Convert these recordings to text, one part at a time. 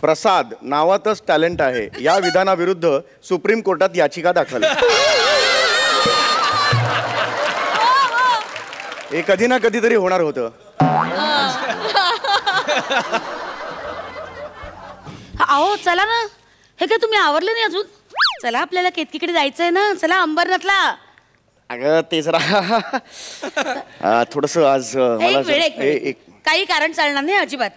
प्रसाद नावातच टॅलेंट आहे या विधानाविरुद्ध सुप्रीम कोर्टात याचिका दाखल. हे कधी ना कधीतरी होणार होतं. अहो चला ना, हे काय तुम्ही आवरलं नाही अजून? चला आपल्याला केतकीकडे जायचंय ना, चला अंबरनाथला. अगं ते जरा थोडस आज मला काही कारण चालणार नाही अजिबात.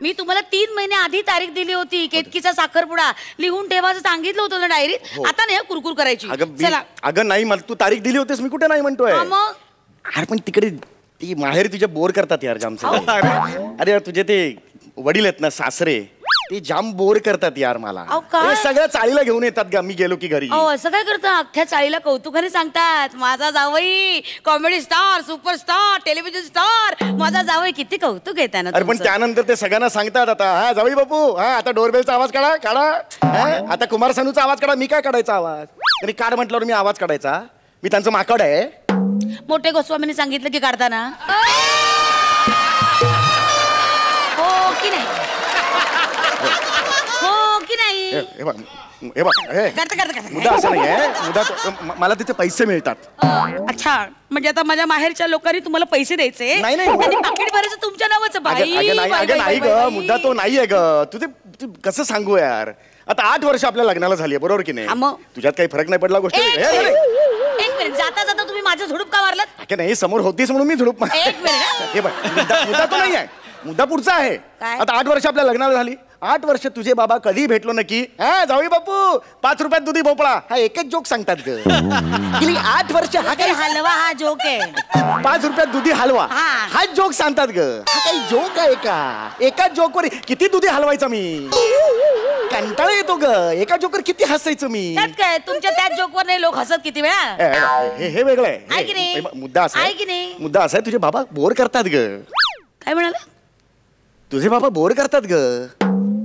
मी तुम्हाला 3 महिने आधी तारीख दिली होती केतकीचा साखरपुडा लिहून ठेवायचं सांगितलं होतं ना डायरीत. आता नाही कुरकुर करायची. चला. अगं नाही, मला तू तारीख दिली होतीस, मी कुठे नाही म्हणतोय. अरे पण तिकडे ती माहेर तुझ्या बोर करतात यार जाम. अरे तुझे ते वडील आहेत ना सासरे, ते जाम बोर करतात यार मला. सगळ्या चाळीला घेऊन येतात गा मी गेलो की घरी. असं काय करता? अख्ख्या चाळीला कौतुकाने सांगतात माझा जावई comedy star, superstar, television star, माझा जावई. किती कौतुक आहे त्यांना. अरे पण त्यानंतर ते सगळ्यांना सांगतात आता हा जावई बापू, हा आता डोरबेलचा आवाज काढा काढा, आता कुमार सानूचा आवाज काढा. मी काय काढायचा आवाज? आणि काढ म्हटल्यावर मी आवाज काढायचा? मी त्यांचं माकड आहे? मोठे गोस्वामींनी सांगितलं की काढताना हो की नाही? हो की नाही? मुद्दा असा नाहीये, मुद्दा मला तिथे पैसे मिळतात. अच्छा, म्हणजे आता माझ्या माहेरच्या लोकांनी तुम्हाला पैसे द्यायचे? नाही पाकिट भरायचं तुमच्या नावाचं. नाही ग, मुद्दा तो नाहीये ग. तुझे कसं सांगू यार, आता 8 वर्ष आपल्या लग्नाला झाली, बरोबर की नाही? तुझ्यात काही फरक नाही पडला गोष्ट? एक मिनिट, जाता जाता तुम्ही माझं झुडूप का मारलात? नाही, समोर होतीस म्हणून मी झुडूप. एक मिनिट, हे बघ, मुद्दा तो नाही आहे, मुद्दा पुढचा आहे. आता 8 वर्ष आपल्या लग्नाला झाली, 8 वर्ष तुझे बाबा कधी भेटलो नक्की? हा जावई बापू 5 रुपयात दुधी भोपळा, हा एकच जोक सांगतात ग. 8 वर्ष हा काही हलवा, हा जोक आहे. 5 रुपयात दुधी हलवा हा जोक सांगतात ग. हा काही जोक आहे का? एकाच जोकवर किती दुधी हलवायचा मी? कंटाळा येतो ग, एका जोकवर किती हसायचं मी? त्यात काय, तुमच्या त्याच जोकवर नाही लोक हसत किती वेळा. हे वेगळं आहे. मुद्दा असा आहे, मुद्दा असा आहे, तुझे बाबा बोर करतात ग. काय म्हणाला? तुझे बाबा बोर करतात ग.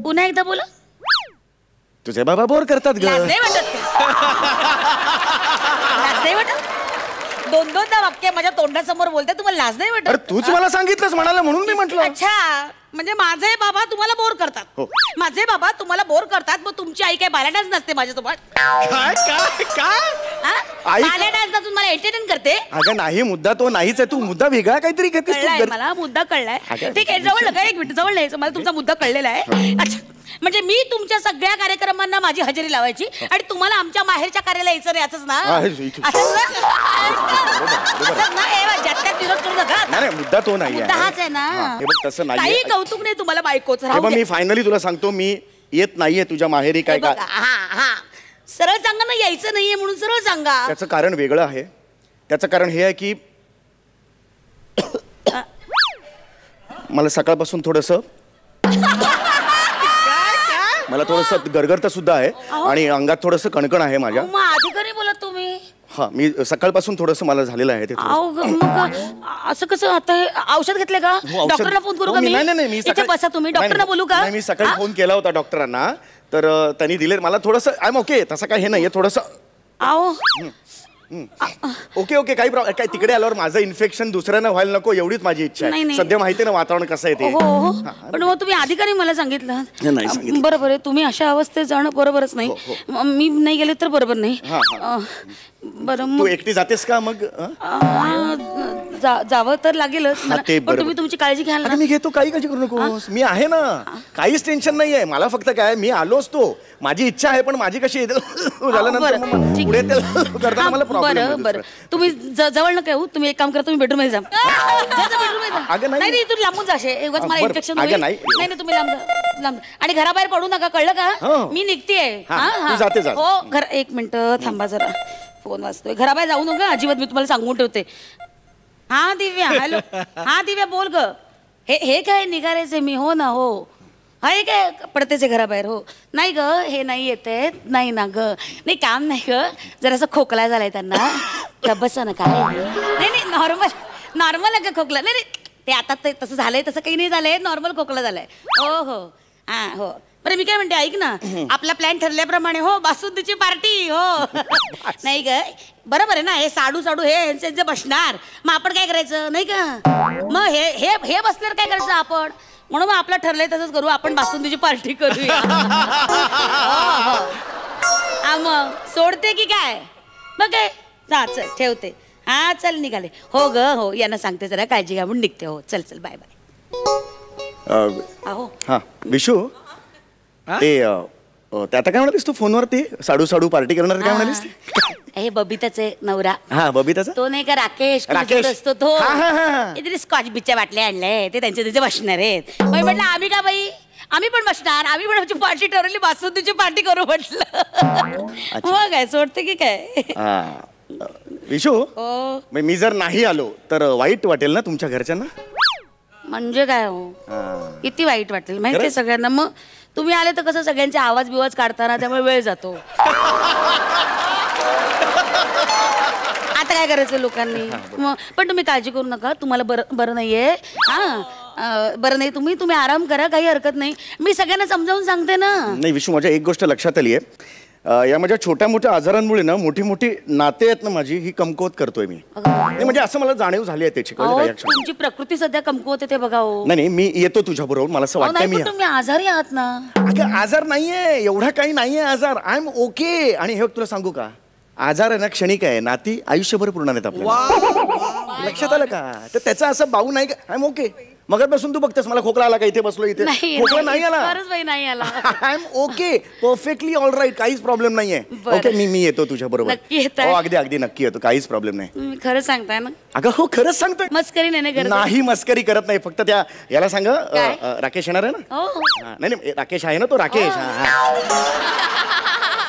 पुन्हा एकदा बोला. तुझे बाबा बोर करतात ग. लाज नाही वाटत का? लाज नाही वाटत? 2-2दा वाक्य माझ्या तोंडासमोर बोलते, तुम्हाला लाज नाही वाटत? अरे तूच मला सांगितलंस म्हणाला म्हणून मी म्हटलं. अच्छा, म्हणजे माझे बाबा तुम्हाला बोर करतात? माझे बाबा तुम्हाला बोर करतात, मग तुमची आई काय बाल्याडान्स नसते माझ्यासोबत? बाल्याडान्स नसून मला एंटरटेन करते? अगं नाही, मुद्दा तो नाहीच आहे, तू मुद्दा वेगळा काहीतरी घेतेस. मला मुद्दा कळलाय. ठीक आहे, जवळ नका, एक मिनिट जवळ नाही, मला तुमचा मुद्दा कळलेला आहे. अच्छा, म्हणजे मी तुमच्या सगळ्या कार्यक्रमांना माझी हजेरी लावायची आणि तुम्हाला आमच्या माहेरच्या कार्याला यायचं रे, असंच ना? नाही, मुद्दा तो नाही आहे. हाच आहे ना? तसं नाही, काही कौतुक नाही तुम्हाला बायकोच. मी फायनली तुला सांगतो, मी येत नाहीये तुझ्या माहेरी. काय का? सरळ सांगा ना, यायचं नाहीये म्हणून सरळ सांगा. त्याचं कारण वेगळं आहे. त्याचं कारण हे आहे की मला सकाळपासून थोडंसं मला थोडंसं गरगरत सुद्धा आहे आणि अंगात थोडंसं कणकण आहे माझ्या. अधिकारी बोलत तुम्ही? हा, मी सकाळपासून थोडंसं मला झालेलं आहे ते. असं कसं? आता औषध घेतले का? डॉक्टरला फोन करू का? नाही, इथे बसा तुम्ही, डॉक्टरला बोलू का? मी सकाळी फोन केला होता डॉक्टरांना, तर त्यांनी दिले मला थोडंसं. आय एम ओके, तसं काय हे नाहीये, थोडंसं ओके ओके. काही प्रॉब्लेम काय? तिकडे आल्यावर माझं इन्फेक्शन दुसऱ्यांना व्हायला नको एवढीच माझी इच्छा आहे. सध्या माहिती ना वातावरण कसं आहे ते. पण मग तुम्ही अधिकारी मला सांगितलं. बरोबर आहे, तुम्ही अशा अवस्थेत जाणं बरोबरच नाही. मी नाही गेले तर बरोबर नाही. बरं, तू एकटी जातेस का मग? जावं तर लागेलच, पण तुम्ही तुमची काळजी घ्याल ना? मी घेतो, काही काळजी करू नकोस, मी आहे ना, काहीच टेन्शन नाहीये मला. फक्त काय, मी आलोच तो, माझी इच्छा आहे, पण माझी कशी बरं तुम्ही जवळ नका येऊ. तुम्ही एक काम करा, तुम्ही बेडरूम मध्ये जा. नाही, तुम्ही लांबून जाशे, मला इन्फेक्शन होईल. नाही, तुम्ही लांब आणि घराबाहेर पडू नका, कळलं का? मी निघतेय. हो, एक मिनिट थांबा जरा, फोन वाजतोय. घराबाहेर जाऊ नका अजिबात, मी तुम्हाला सांगून ठेवते. हा दिव्या, हॅलो. हा दिव्या बोल ग. हे काय निघालेचे मी? हो ना, हो. हे काय पडतेचे घराबाहेर? हो. नाही ग, हे नाही येते. नाही ना ग, नाही काम नाही ग, जरासा खोकला झालाय त्यांना. बसा ना. काय नाही, नॉर्मल आहे का खोकला? नाही ते आता तसं झालंय, तसं काही नाही झालंय, नॉर्मल खोकला झालाय. हो हो, हा हो. बरं मी काय म्हणते ऐक ना, आपला प्लॅन ठरल्याप्रमाणे हो बासुंदीची पार्टी हो. नाही ग बरोबर आहे ना, हे साडू हे यांचे जे बसणार, मग आपण काय करायचं नाही का, मग हे हे हे बसल्यावर काय करायचं आपण, म्हणून मग आपलं ठरलंय तसंच करू, आपण बासुंदीची पार्टी करूया. मग सोडते की काय, मग काय जा चल ठेवते. हा चल निघाले. हो ग हो, यांना सांगते जरा काळजी घ्या म्हणून निघते. हो चल चल बाय बाय. अहो हा विशू, ते आता काय म्हणालीस तू फोनवर, ते साडू पार्टी करणार काय म्हणालीस? हे बबिताचे नवरा. हा बबिताचा तो नाही का राकेश असतो तो, इथे स्कॉच बीचच्या बाटल्या आणल्या, ते त्यांचे तिथे बसणार आहेत. मग म्हटलं आम्ही का बाई, आम्ही पण बसणार, आम्ही पण आमची पार्टी ठरवली, बासुंदीची पार्टी करू म्हटलं. मग काय सोडते की काय. विशू मी जर नाही आलो तर वाईट वाटेल ना तुमच्या घरच्यांना? म्हणजे काय हो, किती वाईट वाटेल माहितीये सगळ्यांना. मग तुम्ही आले तर कसं सगळ्यांचे आवाज बिवाज काढताना, त्यामुळे वेळ जातो. आता काय करायचं लोकांनी. मग पण तुम्ही काळजी करू नका, तुम्हाला बरं नाहीये. हा बरं नाही, तुम्ही आराम करा, काही हरकत नाही. मी सगळ्यांना समजावून सांगते ना. नाही विशू, माझ्या एक गोष्ट लक्षात आली आहे, या माझ्या छोट्या मोठ्या आजारांमुळे ना मोठी मोठी नाते आहेत ना माझी, ही कमकुवत करतोय मी. नाही म्हणजे असं मला जाणीव झाली आहे त्याची. तुमची प्रकृती सध्या कमकुवत आहे ते बघा. नाही मी येतो तुझ्या बरोबर, मला असं वाटतं. मी तुम्ही आजारी आहात ना? अगं आजार नाहीये, एवढा काही नाहीये आजार, आय एम ओके. आणि हे तुला सांगू का, आजार आहे ना क्षणिक आहे, नाती आयुष्यभर पूर्ण आहेत आपल्याला. लक्षात आलं का? तर त्याचा असं बाऊ नाही का, आय एम ओके. मगापासून तू बघतेस मला खोकला आला का, इथे बसलो इथे खोकला नाही आला, I am okay, perfectly all right, काहीच प्रॉब्लेम नाहीये. ओके मी येतो तुझ्या बरोबर. अगदी नक्की येतो, काहीच प्रॉब्लेम नाही. खरं सांगताय ना? अगं हो खरंच सांगतोय, मस्करी नाही मस्करी करत नाही. फक्त त्या याला सांग, राकेश येणार आहे ना? नाही राकेश आहे ना तो, राकेश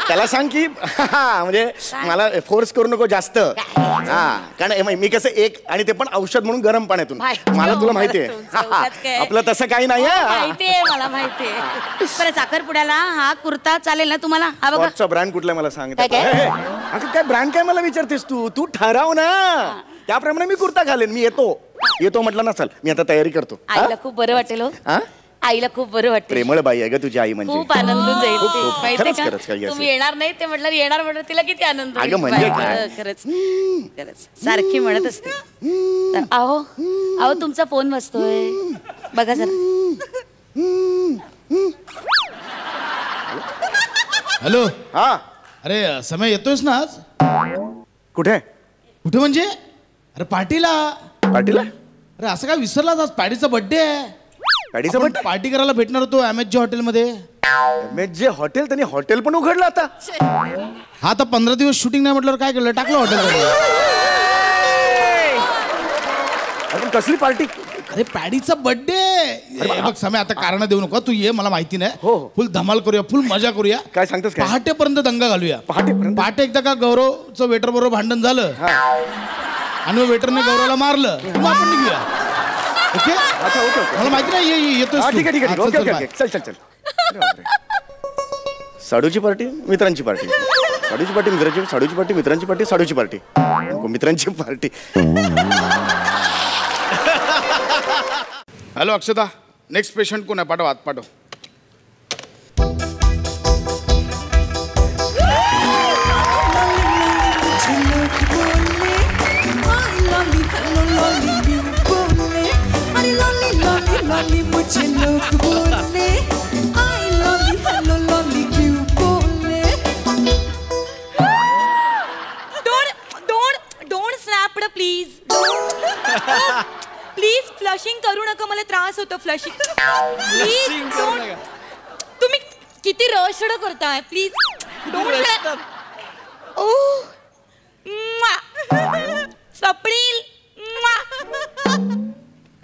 त्याला सांग की म्हणजे मला फोर्स करू नको जास्त. कारण मी कसं एक, आणि ते पण औषध म्हणून गरम पाण्यातून, मला तुला माहितीये आपलं तसं काही नाही. माहितीये मला, माहितीये. बरं साखरपुड्याला हा कुर्ता चालेल ना तुम्हाला? हा बघा. ब्रँड कुठला मला सांग. काय ब्रँड काय मला विचारतेस तू ठराव ना, त्याप्रमाणे मी कुर्ता घालेन. मी येतो म्हटलं ना, चल मी आता तयारी करतो. आईला खूप बरं वाटेल हो, आईला खूप बरं वाटतं. प्रेमळ बाई आहे ग तुझी आई, म्हणजे खूप आनंदून जाईल. तुम्ही येणार नाही ते म्हटलं, येणार म्हटलं तिला किती आनंद. खरंच खरंच सारखी म्हणत असते. अहो तुमचा फोन वाजतोय बघा जरा. हॅलो. हा अरे समय येतोयस ना आज? कुठे म्हणजे? अरे पार्टीला. अरे असं काय विसरलास, आज पॅडीचा बर्थडे आहे. पॅडीचा बर्थडे? पार्टी करायला भेटणार होतो MHJ हॉटेलमध्ये. MHJ hotel? त्यांनी हॉटेल पण उघडलं आता. हा आता 15 दिवस शूटिंग नाही म्हटल्यावर काय केलं, टाकलं हॉटेल. कसली पार्टी? अरे पॅडीचा बर्थडे. बघ समय, आता कारण देऊ नको, तू ये, मला माहिती नाही. फुल धमाल करूया, फुल मजा करूया. काय सांगतोस? पहाटेपर्यंत दंगा घालूया. पहाटे एकदा का गौरवचं वेटर बरोबर भांडण झालं आणि वेटरने गौरवला मारलं, मग आपण निघूया. ओके मला माहिती नाही येतो. ठीक आहे ओके चल. साडूची पार्टी मित्रांची पार्टी, साडूची पार्टी मित्रांची, साडूची पार्टी मित्रांची पार्टी, साडूची पार्टी मित्रांची पार्टी. हॅलो अक्षता, नेक्स्ट पेशंट कोण आहे? पाठव आत पाठव. Don't snap please. Please flushing करू नका, मला त्रास होतो फ्लशिंग. प्लीज तुम्ही किती रशड करताय, प्लीज डोंट. ओ स्वप्नील,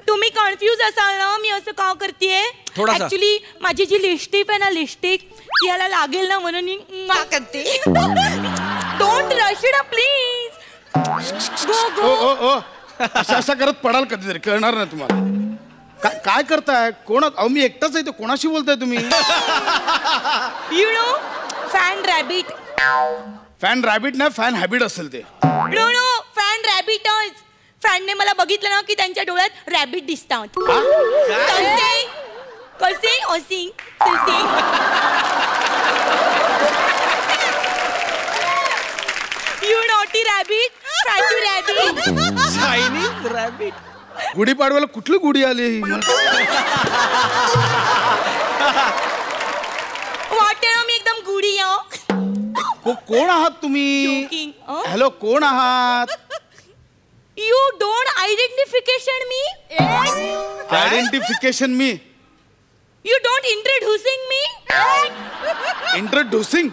तुम्ही कन्फ्यूज असाल ना मी असं का करतेय. ऍक्च्युली माझी जी लिपस्टिक आहे ना, लिपस्टिक ती याला लागेल ना म्हणून मी करते. Don't rush it please. गो अशा करत पडाल कधीतरी, कळणार नाही तुम्हाला. काय करताय? कोण? अहो मी एकटाच आहे, कोणाशी बोलताय तुम्ही? You know fan rabbit. Fan rabbit नाही, फॅन हॅबिट असेल ते. No fan रॅबिटच. फॅनने मला बघितलं ना की त्यांच्या डोळ्यात रॅबिट दिसतात. कसे असे तसे you naughty rabbit fatty rabbit Chinese rabbit. गुढीपाडव्याला कुठली गुढी आली? वाटते ना मी एकदम गुढी कोण आहात तुम्ही? हॅलो, कोण आहात? You don't identification me. Identification me. You don't introducing me. Introducing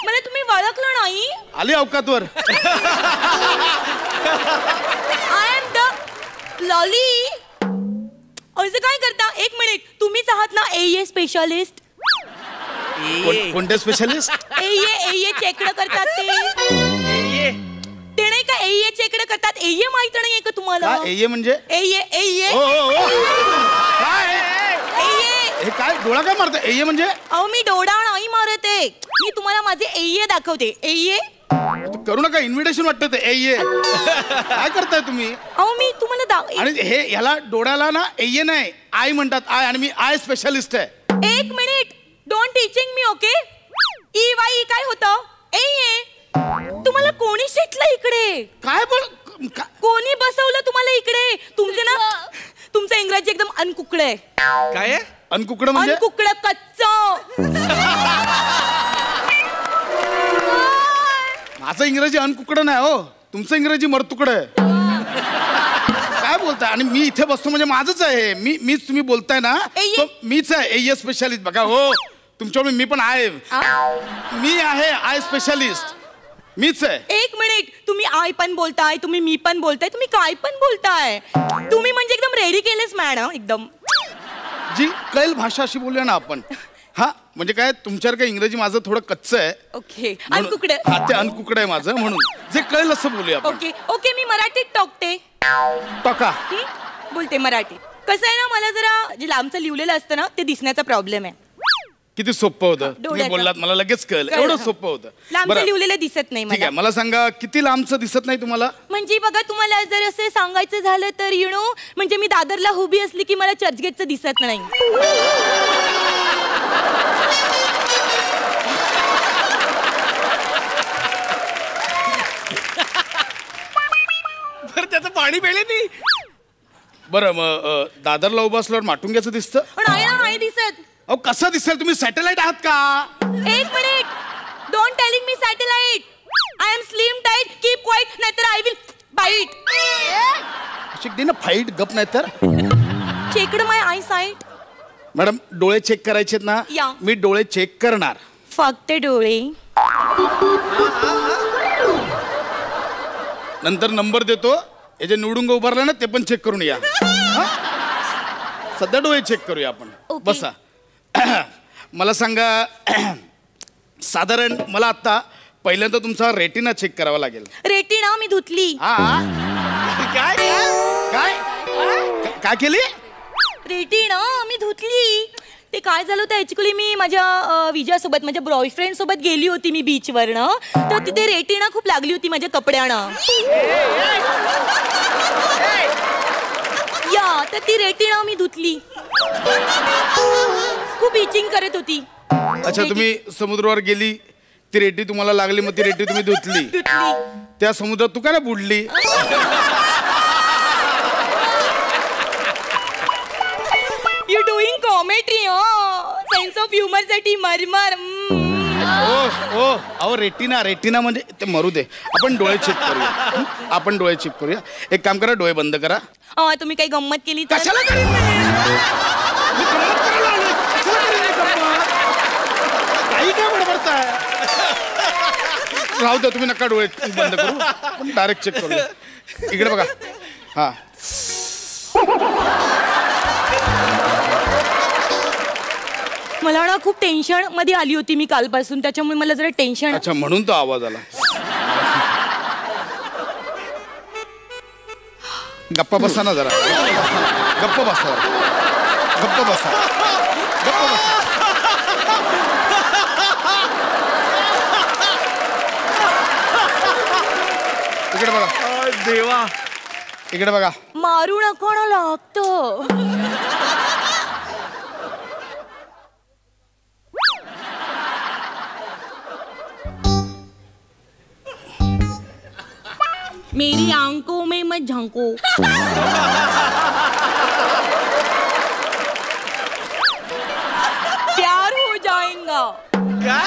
मला तुम्ही ओळखलं नाही. आले अवकातवर. I am the lolly. असं काय करता? एक मिनिट, तुम्हीच आहात ना ए स्पेशलिस्ट? कोणते स्पेशलिस्ट? ए चेकडं करतात ते नाही का? ए चेकडं करतात. ए माहित नाहीये का तुम्हाला? ए म्हणजे हे काय डोळा काय मारता? ए म्हणजे? अहो मी डोळा नाही मारत आहे, मी तुम्हाला माझे ए दाखवते. ए करू नका, इन्व्हिटेशन वाटतं ते. ए काय करताय तुम्ही? अहो मी तुम्हाला आणि हे ह्याला डोळ्याला ना ए नाही आय म्हणतात. आय, आणि मी आय स्पेशलिस्ट आहे. एक minute, don't teaching me, okay? E Y काय होतं? ए तुम्हाला कोणी शेटलं इकडे? काय बोल? कोणी बसवलं तुम्हाला इकडे? तुमचं इंग्रजी एकदम अनकुकडं आहे. काय आहे अनकुकडं? म्हणजे अनकुकडं कच्च. माझं इंग्रजी अनकुकडं नाही हो, तुमचं इंग्रजी मरतुकडं आहे. काय बोलताय? आणि मी इथे बसतो म्हणजे माझंच आहे. मीच तुम्ही बोलताय ना, मीच आहे ए स्पेशालिस्ट. बघा हो, तुमच्याकडून मी पण आहे. मी आहे आय स्पेशालिस्ट, मीच आहे. एक मिनिट, तुम्ही आय पण बोलताय, तुम्ही मी पण बोलताय, तुम्ही काय पण बोलताय. तुम्ही म्हणजे एकदम रेडी केलेच मॅडम, एकदम जी कैल भाषा अशी बोलूया ना आपण. हा म्हणजे काय, तुमच्यासारखं इंग्रजी माझं थोडं कच्चं आहे. ओके, अनकुकडं. हा, ते अनकुकडं आहे माझं, म्हणून जे कळेल असं बोलूया आपण. ओके ओके, मी मराठीत टॉकते. टॉका बोलते मराठी. कसं आहे ना, मला जरा जे लांबचं लिहिलेलं असतं ना ते दिसण्याचा प्रॉब्लेम आहे. किती सोपं होतं तुम्ही बोललात, मला लगेच कळलं. एवढं सोपं होतं. लांबचं लिहिलेलं दिसत नाही ठीक आहे, मला सांगा किती लांबचं दिसत नाही तुम्हाला? म्हणजे बघा, तुम्हाला जर असं सांगायचं झालं तर म्हणजे मी दादरला उभी असली की मला चर्चगेटचं दिसत नाही. बरं, त्याचं पाणी पेले नाही. बरं, मग दादरला उभं असल्यावर माटुंग्याचं दिसतं? नाही दिसत. अहो कसं दिसेल? तुम्ही सॅटेलाइट आहात का? एक minute, don't telling me satellite. I am slim tight, keep quiet, नाहीतर आय विल बाईट. शिक दे ना फाईट, गप नाही तर. Checked my eyesight. Madam, डोळे चेक करायचे ना? या. मी डोळे चेक करणार. फक्त डोळे. नंतर नंबर देतो, हे जे निवडून उभारला ना ते पण चेक करून या. सध्या डोळे चेक करूया आपण. बसा. मला सांगा, साधारण मला आता पहिल्यांदा तुमचा रेटिना चेक करावा लागेल. रेटिना मी धुतली. काय काय काय केली? रेटिना मी धुतली. ते काय झालं होतं, ऍक्च्युली मी माझ्या विजयासोबत, माझ्या बॉयफ्रेंड सोबत गेली होती मी बीचवरनं. तर तिथे रेटिना खूप लागली होती माझ्या कपड्यानं. या, तर ती रेटिना मी धुतली. खूप इचिंग करत होती. अच्छा, तुम्ही समुद्रावर गेली, ती रेटी तुम्हाला लागली, मग ती रेटी तुम्ही धुतली. त्या समुद्रात तू काय ना बुडली? You doing comedy. Sense of humour साठी मरमर. अहो रेटिना म्हणजे ते मरू दे. आपण डोळे चेक करूया. आपण डोळे चेक करूया. एक काम करा, डोळे बंद करा. तुम्ही काही गंमत केली तर? कशाला करीन मी? मी गंमत करायला आलोय. कशाला करीन मी गंमत? काही काय बडबडताय? राहू द्या, तुम्ही नका डोळे बंद करू, आपण डायरेक्ट चेक करूया. इकडे बघा. हा, मला ना खूप टेन्शन मध्ये आली होती मी कालपासून, त्याच्यामुळे मला जरा टेन्शन. अच्छा, म्हणून तो आवाज आला. गप्पा बसा ना जरा. गप्पा बसा. गप्पा बसा. गप्पा बसा. इकडे बघा. देवा, इकडे बघा. मारू नको ना, लागतो. मेरी आंखों में मत झांको. प्यार हो जाएगा. क्या?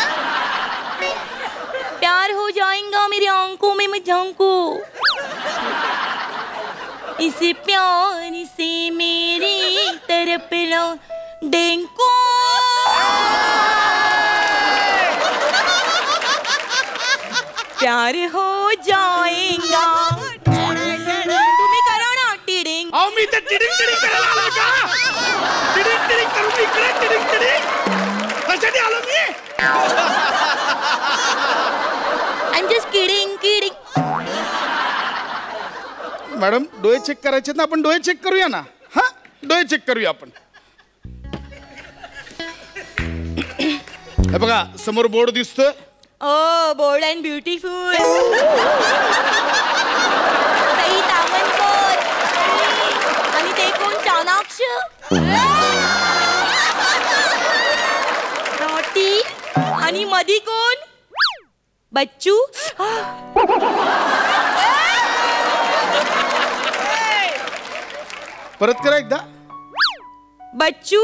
प्यार हो जाएगा मेरी आंखों में मत झांको. इस प्यार से मेरी तरफ लो देखो. प्यार हो जाएगा. तुम्ही करा ना टिडिंग. अहो मी ते टिडिंग टिडिंग करायला आलोय का? टिडिंग टिडिंग करू मी इकडे टिडिंग टिडिंग कशासाठी आलो मी? I'm just kidding, kidding. Madam डोळे चेक करायचे ना, आपण डोळे चेक करूया ना. हा डोळे चेक करूया आपण. हे बघा समोर बोर्ड दिसतोय. Oh, bold and beautiful. Sai Tamankar. आणि ते कोण चाणाक्ष? नॉटी. आणि मधी कोण? बच्चू. परत करा एकदा. बच्चू.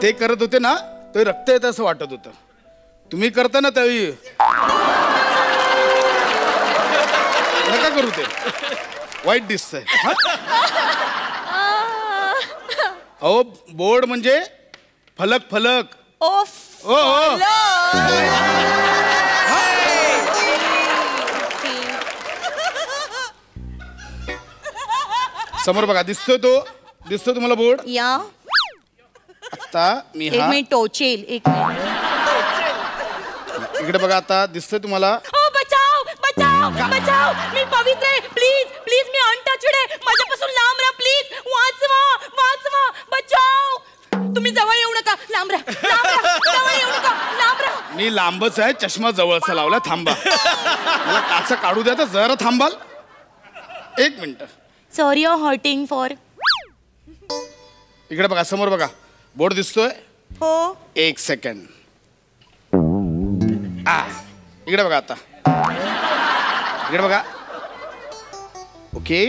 ते करत होते ना ते रक्त येत असं वाटत होतं. तुम्ही करता ना त्यावेळी नका करू ते. वाईट दिसतंय. अहो बोर्ड म्हणजे फलक फलक. ओफ. ओ समोर बघा दिसतोय तो. दिसतोय तुम्हाला बोर्ड. या आता मी एक मिनिट टोचेल. एक मिनिट. इकडे बघा आता दिसतोय तुम्हाला. बचाव बचाव बचाव. मी पवित्र आहे. प्लीज प्लीज मी अनटचड आहे. माझ्यापासून लांब राहा प्लीज. वाचवा वाचवा. बचाव. तुम्ही जवळ येऊ नका. लांब राहा. जवळ येऊ नका. लांब राहा. मी लांबच आहे. चष्मा जवळचा लावला. थांबा. मला काचा काढू द्या तर जरा थांबाल. एक minute. Sorry you hurting for. इकडे बघा समोर बघा बोर्ड दिसतोय. हो. एक सेकंड. इकडे बघा आता. इकडे बघा. ओके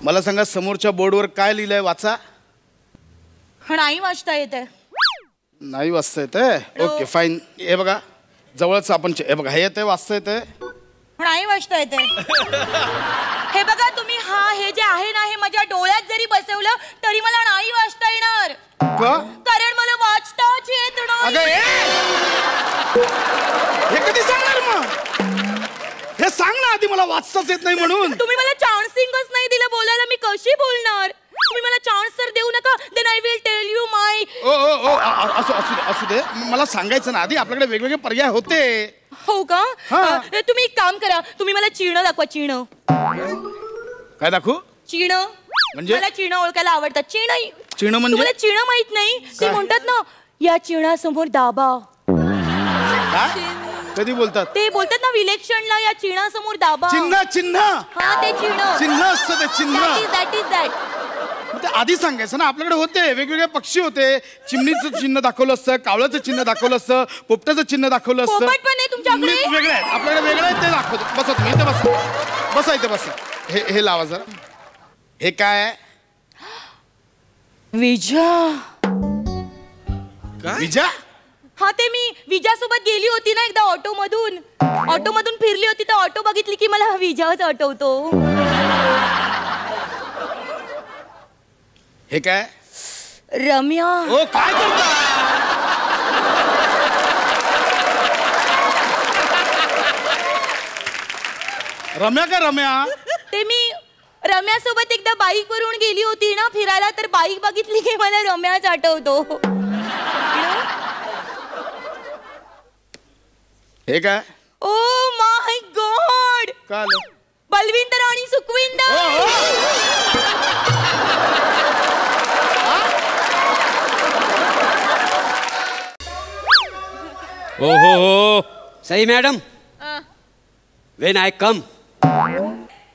मला सांगा समोरच्या बोर्डवर काय लिहिलंय वाचा. नाही वाचता येते. नाही वाचता येते. Okay fine. हे बघा जवळच आपण हे बघा हे येते वाचता येते. नाही वाचता येते. हे बघा तुम्ही हे जे आहे ना हे माझ्या डोळ्यात जरी बसवलं तरी मला नाही वाचता येणार. कारण मला वाचताच येत नाही. हे कधी सांगणार मग? हे सांग ना आधी मला वाचताच येत नाही म्हणून. तुम्ही मला चान्सिंगच नाही दिलं बोलायला. मी कशी बोलणार? तुम्ही मला चान्स तर देऊ नका. Then I will tell you my. असू दे. मला सांगायचं ना आधी. आपल्याकडे वेगवेगळे पर्याय होते. हो का? तुम्ही एक काम करा. तुम्ही मला चिणं दाखवा. चिणं. काय दाखवू? चिणं म्हणजे मला चिणं ओळखायला आवडतात. चिणं. चिणं म्हणजे मला चिणं माहित नाही. ते म्हणतात ना या चिणासमोर दाबा. कधी बोलतात? ते बोलतात ना इलेक्शनला या चिणासमोर दाबा. चिन्ह चिन्ह. हा ते चिन्ह. चिन्ह असतं ते चिन्ह. That is that. ते आधी सांगायचं ना. आपल्याकडे होते वेगवेगळे पक्षी होते. चिमणीचं चिन्ह दाखवलं असतं. कावळ्याचं चिन्ह दाखवलं असतं. पोपटाचं चिन्ह दाखवलं असतं. पोपट पण आहे तुमच्याकडे? वेगळे आहेत. आपल्याकडे वेगळे आहेत ते दाखवतो. बसा तुम्ही इथे बसा. बसा इथे बसा. हे लावा जरा. हे काय आहे? विजा. विजा? हा ते मी विजा सोबत गेली होती ना एकदा ऑटो मधून फिरली होती तर ऑटो बघितली की मला विजाच आठवतो. हे काय? रम्या. ओ काय करता? रम्या का रम्या? ते मी रम्यासोबत एकदा बाईक वरून गेली होती ना फिरायला तर बाईक बघितली की मला रम्याच आठवतो. हे काय? Oh my God. काय आलं? बलविंदर आणि सुखविंदर. Oh, सही madam. When I come,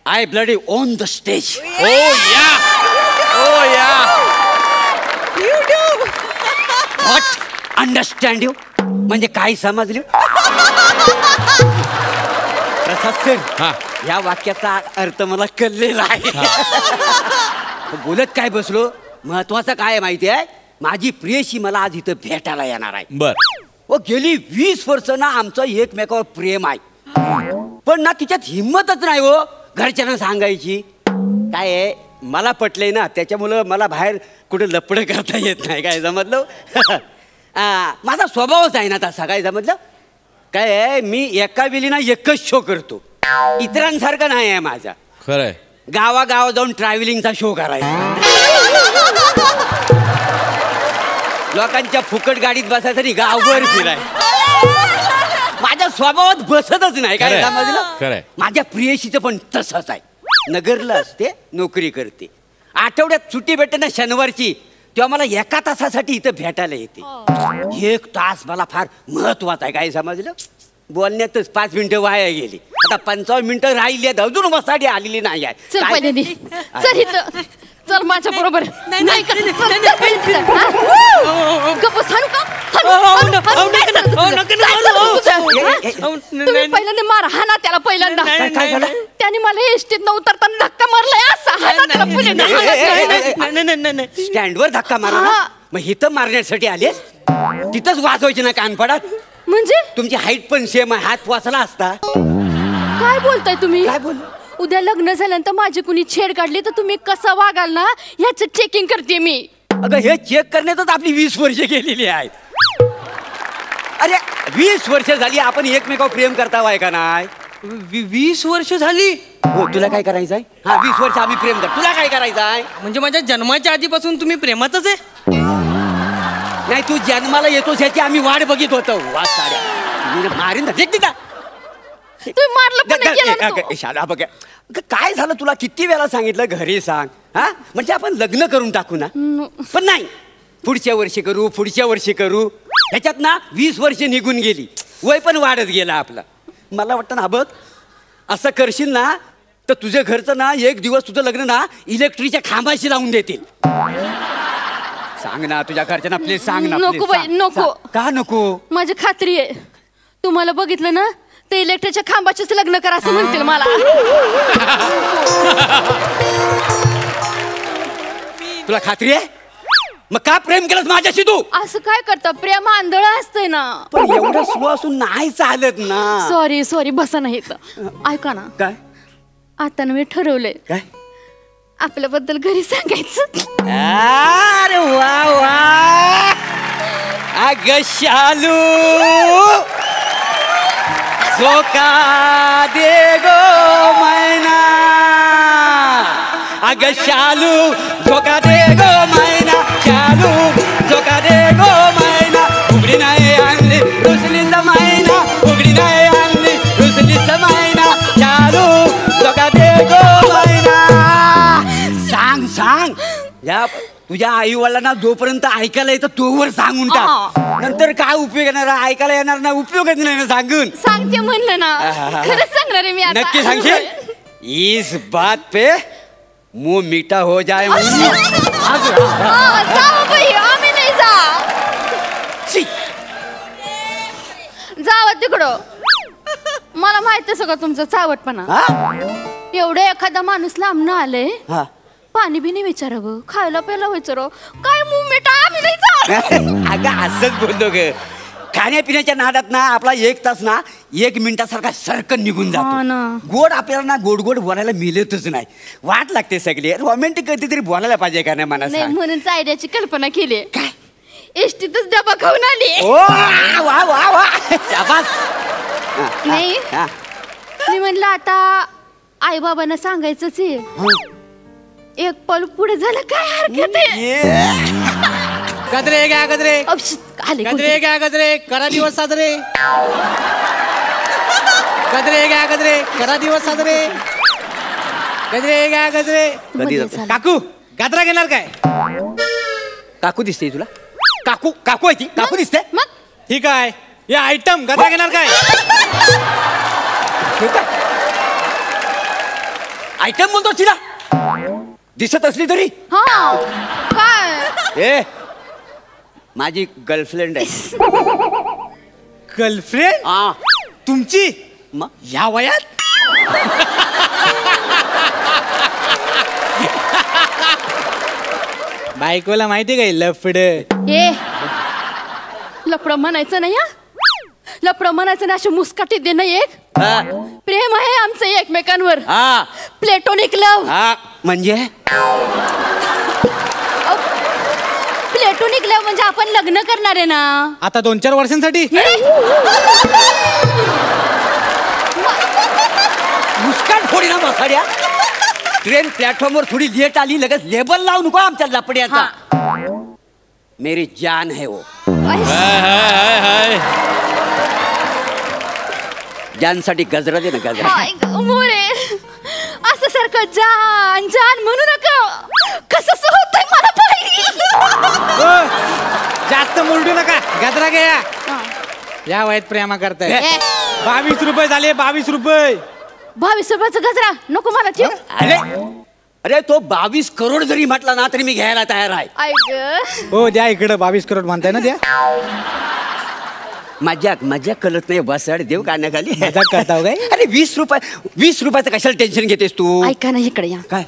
I bloody own the stage. Oh yeah. Oh yeah. You do. What understand you म्हणजे काय समजले? प्रसाद सर, या वाक्याचा अर्थ मला कळलेला आहे. बोलत काय बसलो, महत्वाचं काय माहिती आहे, माझी प्रियशी मला आज इथं भेटायला येणार आहे. बर. गेली 20 वर्ष ना आमचं एकमेकावर प्रेम आहे, पण ना तिच्यात हिंमतच नाही हो घरच्यांना सांगायची. काय आहे, मला पटलंय ना, त्याच्यामुळं मला बाहेर कुठे लपडं करता येत नाही. काय समजलं? माझा स्वभावच आहे ना तसा. काय समजलं? काय आहे, मी एका वेळी ना एकच शो करतो, इतरांसारखं नाही आहे माझा. खरंय. गावागाव जाऊन ट्रॅव्हलिंगचा शो करायचा, लोकांच्या फुकट गाडीत बसायचं आणि गावभर फिराय. माझ्या स्वभावात बसतच नाही. काय समजलं? माझ्या प्रियशीचं पण तसंच आहे. नगरला असते, नोकरी करते, आठवड्यात सुट्टी भेटते ना शनिवारची, तेव्हा मला 1 तासासाठी इथं भेटायला येते. 1 तास मला फार महत्वाचा आहे. काय समजलं? बोलण्यातच 5 मिनिटं वाया गेली, आता 55 मिनिटं राहिली आहेत, अजून मसाठी आलेली नाही आहे. चल माझ्या बरोबर. तुम्ही पहिल्यांदा मार हा ना त्याला. पहिल्यांदा त्याने मला एसटीत न उतरताना धक्का मारलाय असा. स्टँडवर धक्का मारला, मग इथं मारण्यासाठी आलेस? तिथंच वाजवायचे ना कानफडात. म्हणजे तुमची हाईट पण सेम आहे, हात वाचला असता. काय बोलताय तुम्ही? काय बोल? उद्या लग्न झाल्यानंतर माझी कुणी छेड काढली तर तुम्ही कसं वागाल ना ह्याच चेकिंग करते मी. अगं हे चेक करण्यातच आपली 20 वर्ष गेलेली आहेत. अरे 20 वर्ष झाली आपण एकमेकावर प्रेम करतावाय का नाही? 20 वर्ष झाली. हो, तुला काय करायचंय? हा 20 वर्ष आम्ही प्रेम करतो, तुला काय करायचंय? म्हणजे माझ्या जन्माच्या आधीपासून तुम्ही प्रेमातच आहे? नाही, तू जन्माला येतोस याची आम्ही वाट बघित होतो. वाट साड्या मारीन का? तुम्ही मारलं पण नाही केलं ना. शाळा बघ, काय झालं तुला किती वेळा सांगितलं घरी सांग. हा म्हणजे आपण लग्न करून टाकू ना, पण नाही, पुढच्या वर्षी करू, पुढच्या वर्षी करू. ह्याच्यात ना 20 वर्ष निघून गेली, वय पण वाढत गेला आपला. मला वाटतं ना, बघ असं करशील ना तर तुझ्या घरचं ना एक दिवस तुझं लग्न ना इलेक्ट्रिकच्या खांबाशी लावून देतील. सांग ना तुझ्या घरच्यांना, प्लीज सांग ना. नको बाई, नको. का नको? माझी खात्री आहे तुम्हाला बघितलं ना ते इलेक्ट्रिकच्या खांबाचेच लग्न करा असं म्हणतील मला. तुला खात्री आहे? मग का प्रेम केलंस माझ्याशी तू? असं काय करता, प्रेम आंधळ असतंय ना. पण एवढं स्लो असून नाही चालत ना. सॉरी बसा नाही. ऐका ना, काय आता मी ठरवलंय काय आपल्याबद्दल घरी सांगायचं. अरे वा वा, अगं शालू झोका दे गो मैना, अगं शालू झोका दे गो मैना, शालू झोका दे गो मैना. उघडी नाही आणली रुसलीचा मैना, उघडी नाही आणली रुसलीचा मैना, शालू झोका दे गो मैना. सांग सांग, या तुझ्या आई वडिलांना जोपर्यंत ऐकायला येतं तोवर सांगून टाक. नंतर काय उपयोग येणार? ऐकायला येणार ना, उपयोगच नाही ना सांगून. सांगते म्हणलं ना, खरंच सांगणार आहे मी आता. नक्की सांगशील? इस बात पे मुंह मीठा हो जाए. आम्ही नाही जावं तिकडं. मला माहित आहे सगळं तुमचं चावटपणा. एवढं एखादा माणूस लांब ना आलंय, पाणी बी नाही विचारावं, खायला प्यायला विचारावं, काय मुंबईट आम्ही नाही जावं. अगं असंच बोलतो ग. खाण्यापिण्याच्या नादात ना आपला 1 तास ना 1 मिनिटासारखा सरकन निघून जातो. गोड आपल्याला ना गोड गोड बोलायला मिळतच नाही. वाट लागते सगळी. रोमॅन्टिक कधीतरी बोलायला पाहिजे का नाही मनात? म्हणून आयडियाची कल्पना केली. काय एसटीतच डबा खाऊन आली. वा वा वा, शाबास. नाही मी म्हणलं आता आई बाबांना सांगायचंच आहे. एक पल पुढे झालं काय हरकत आहे? गजरे घ्या गजरे, गजरे घ्या गजरे, करा दिवस साजरे. गजरे घ्या गजरे, करा दिवस साजरे. गजरे घ्या गजरे. काकू गजरा घेणार काय? काकू दिसते तुला? काकू काकू आहे ती? काकू दिसते? ठीक आहे, या आयटम गजरा घेणार काय? आयटम बोलतो तिला दिसत असली तरी. काय ए माझी गर्लफ्रेंड आहे. गर्लफ्रेंड? हा. तुमची? मग या वयात? बायकोला माहिती काय लफड? ए लफड म्हणायचं नाही हा. लफड म्हणायचं नाही. अशी मुस्काटी दे नाही. एक प्रेम आहे आमचं एकमेकांवर. हा. प्लेटोनिक लव. हा म्हणजे प्लेटोनिक लव म्हणजे आपण लग्न करणार आहे ना आता 2-4 वर्षांसाठी. मुस्काट फोडी ना बसाड्या. ट्रेन प्लॅटफॉर्मवर थोडी लेट आली लगेच लेबल लावू नको आमच्या लपड्याचा. मेरी जान है वो. जानसाठी गजरा दे ना गजरा. मोरे असं सारखं जान जान म्हणू नका. कसं होतंय मला जास्त मुलडू नका. गजरा घ्या. या वयात प्रेमा करताय. 22 रुपये झाले. 22 रुपये. 22 रुपयाचा गजरा नको मला ठेव. अरे अरे तो 22 करोड जरी म्हटला ना तरी मी घ्यायला तयार आहे. हो द्या इकडं. 22 करोड म्हणताय ना द्या. मजाक कळत नाही. बसाड देऊ कानाखाली. मजाक करताव काय? अरे 20 रुपयाचं कशाला टेन्शन घेतेस तू? ऐका ना इकडे या. काय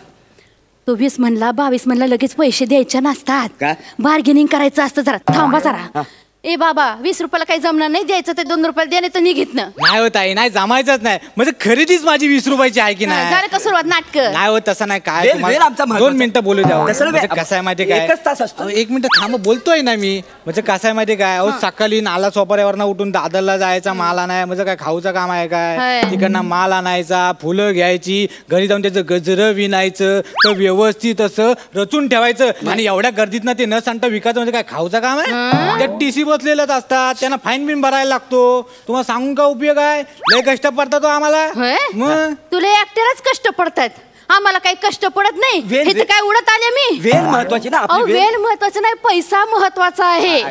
तो 20 म्हणला 22 म्हणला लगेच पैसे द्यायचे नसतात. काय? बार्गेनिंग करायचं असतं. जरा थांबा जरा. ए बाबा 20 रुपयाला काही जमणार नाही. द्यायचं ते 2 रुपयाला द्या नाही तर निघित ना. नाही होत आहे. नाही जमायचंच नाही. म्हणजे खरेदीच माझी 20 रुपयाची आहे की नाही? झालं का सुरुवात नाटक? नाही होत तसं नाही. काय आमचा 2 मिनिटं बोलू द्या. कसं म्हणजे कसं आहे माहिती काय? एकच तास असतो. 1 मिनिट थांब बोलतोय ना मी. म्हणजे कसं आहे माहिती काय? अहो सकाळी नाला सोपाऱ्यावरनं उठून दादरला जायचा माल आणाय. म्हणजे काय खाऊचं काम आहे काय? तिकडनं माल आणायचा. फुलं घ्यायची. घरी जाऊन त्याचं गजरं विणायचं. तर व्यवस्थित असं रचून ठेवायचं. आणि एवढ्या गर्दीत ना ते न सांगता विकायचं म्हणजे काय खाऊचं काम आहे? त्या टीसी बसलेलंच असतात. त्यांना फाईन बिन भरायला लागतो. तुम्हाला सांगून का उपयोग आहे? लय कष्ट पडतात तो आम्हाला. मग तुला एकट्यालाच कष्ट पडतात. आम्हाला काही कष्ट पडत नाही. हे तर काय उडत आले मी. वेळ महत्वाची ना. वेळ महत्वाचा नाही. पैसा महत्वाचा आहे.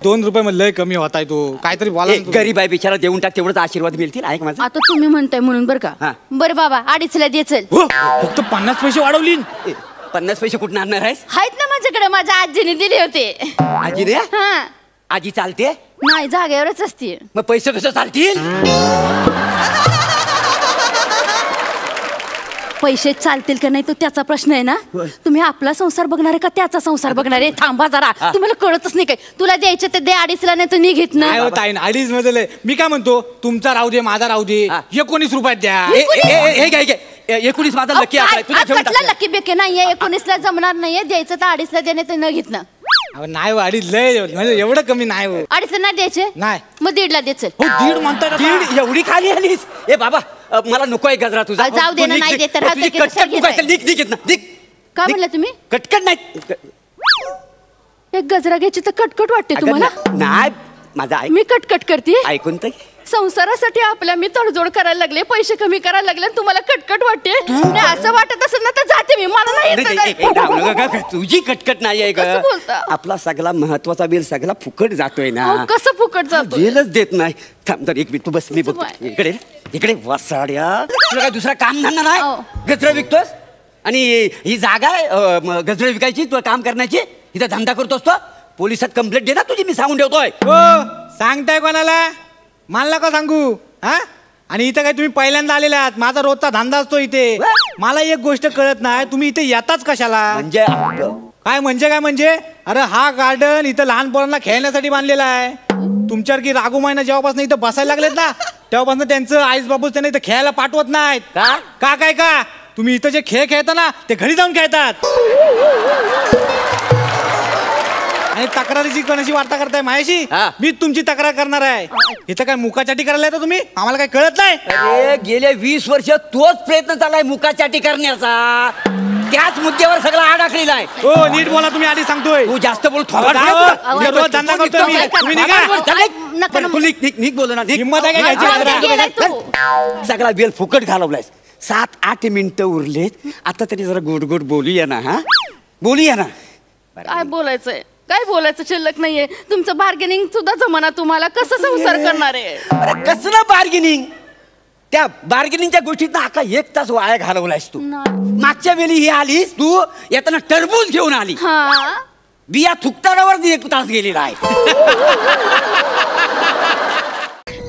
2 रुपये मध्ये लय कमी होताय तो. काहीतरी बोला. गरीब आहे बिचारा देऊन टाक. तेवढंच आशीर्वाद मिळतील. ऐक माझा. आता तुम्ही म्हणताय म्हणून बरं का. बरं बाबा 2.5ला दे चल. फक्त 50 पैसे वाढवली. 50 पैसे कुठून आणणार आहेस? आहेत ना माझ्याकडे. माझ्या आजीने दिले होते. आजी रे? आजी चालते? नाही जागेवरच असते. मग पैसे कसं चालतील? पैसे चालतील का नाही तो त्याचा प्रश्न आहे ना. तुम्ही आपला संसार बघणार आहे का त्याचा संसार बघणार आहे? थांबा जरा. तुम्हाला कळतच नाही काय. तुला द्यायचे ते दे 2.5ला नाही तर निघित ना. 2.5 मध्ये मी काय म्हणतो तुमचा राहू दे माझा राहू दे. 19 रुपयात द्या. 19 माझा लकी आकडा. लकी बेके नाहीये. 19ला जमणार नाहीये. द्यायचं तर 2.5ला दे नाही तर न घेत ना. नाही 2.5 लय म्हणजे एवढं कमी नाही. 2.5ला नाही द्यायचे. नाही मग 1.5ला द्यायचं. हो 1.5 म्हणतात. 1.5 एवढी खाली आलीस? ए बाबा मला नको आहे गजरा तुझा. जाऊ दे ना. नाही देत तर काय म्हणलं तुम्ही? कटकट नाही. एक गजरा घ्यायची तर कटकट वाटते तुम्हाला? नाही माझा ऐक. मी कटकट करते. ऐकून तर संसारासाठी आपल्या मी तडजोड करायला लागले. पैसे कमी करायला लागले. तुम्हाला कटकट वाटते. असं वाटत असेल ना तर जाते मी. मला नाही. तुझी कटकट नाही आहे का? आपला सगळा महत्वाचा बिल सगळा फुकट जातोय ना. कसं फुकट जातो? बिलच देत नाही. थांब तर 1 मिनिट तू बस. मी बघतो. इकडे वसाड्या. तुला काय दुसरा काम धंदा नाही? गजरा विकतोस आणि ही जागा आहे गजरा विकायची तुला काम करण्याची. इथं धंदा करतोस तो. पोलिसात कंप्लेंट दे ना तुझी. मी सांगून ठेवतोय. सांगताय कोणाला? मला का सांगू? हा आणि इथं काय तुम्ही पहिल्यांदा आलेले आहात. माझा रोजचा धंदा असतो इथे. मला एक गोष्ट कळत नाही. तुम्ही इथे येताच कशाला? म्हणजे काय म्हणजे अरे हा गार्डन इथं लहान पोरांना खेळण्यासाठी बांधलेला आहे. तुमच्यावर की राघुमाईना जेव्हापासून इथं बसायला लागलेत ना तेव्हापासून त्यांचं आईस बाबूच त्यांना इथं खेळायला पाठवत नाहीत. का तुम्ही इथं जे खेळ खेळता ना ते घरी जाऊन खेळतात. आणि तक्रारीची कोणाची वार्ता करताय माझ्याशी? मी तुमची तक्रार करणार आहे. इथं काय मुकाचाटी करायला येतो तुम्ही? आम्हाला काय कळत नाही? अरे गेले 20 वर्ष तोच प्रयत्न चाललाय मुकाचाटी करण्याचा. त्याच मुद्द्यावर सगळा आडाखलेला आहे. हो नीट बोला. तुम्ही आधी सांगतोय. तू जास्त बोल. धंदा करतोय मी. तुम्ही निघ बोल ना. हिंमत आहे घ्यायची? सगळा वेळ फुकट घालवलायस. 7-8 मिनिटं उरलेत. आता तरी जरा गोड गोड बोलूया ना. बोलूया ना. काय बोलायचंय? काय बोलायचं शिल्लक नाहीये. तुमचं बार्गेनिंग सुद्धा जमाना. तुम्हाला कसं संसार करणार आहे? कसलं बार्गेनिंग? त्या बार्गेनिंगच्या गोष्टीत आता 1 तास वाया घालवलायस तू. मागच्या वेळी ही आलीस तू येताना टरबूज घेऊन आली. बिया थुकतानावर 1 तास गेलेला आहे.